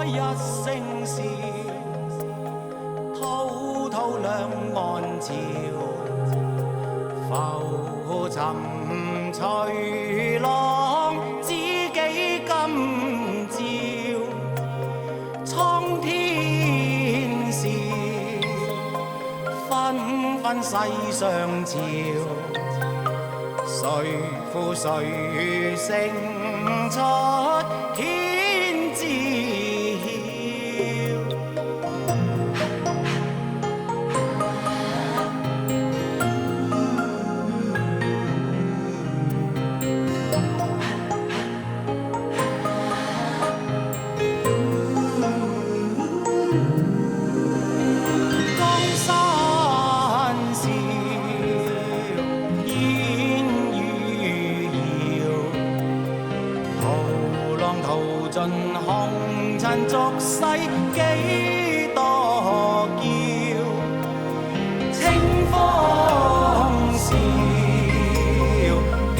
一聲笑，滔滔兩岸潮，浮沉隨浪，知己今朝。蒼天笑，紛紛世上潮，誰負誰勝出天知曉。江山笑，煙雨遙，濤浪淘盡紅塵俗世幾多嬌。清風笑，景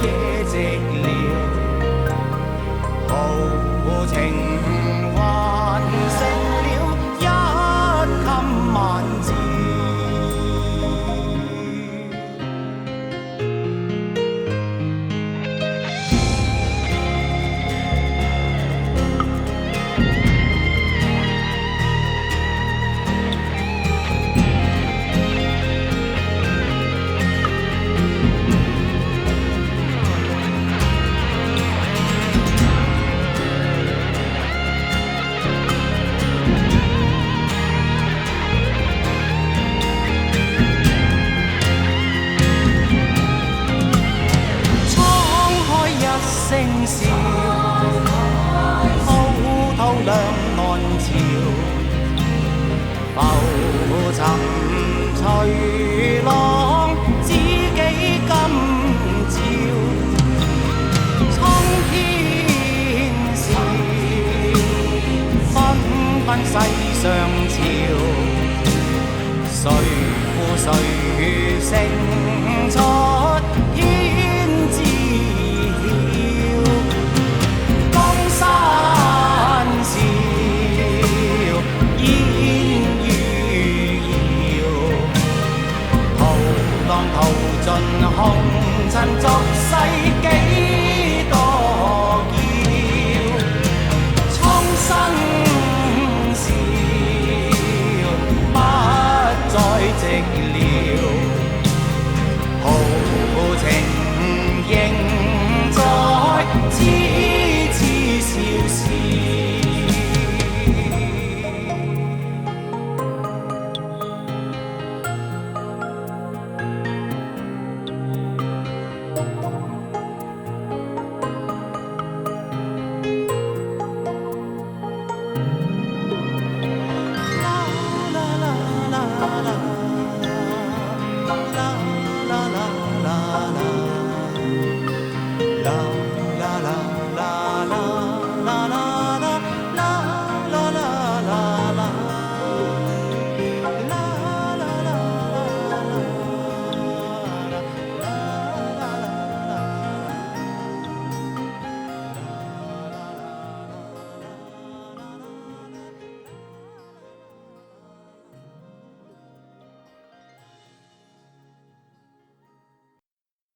野寂寥，豪情還剩了一襟萬照。聲笑，滔滔兩岸潮，浮沉隨浪，知己今朝。蒼天笑，紛紛世上潮，誰負誰勝出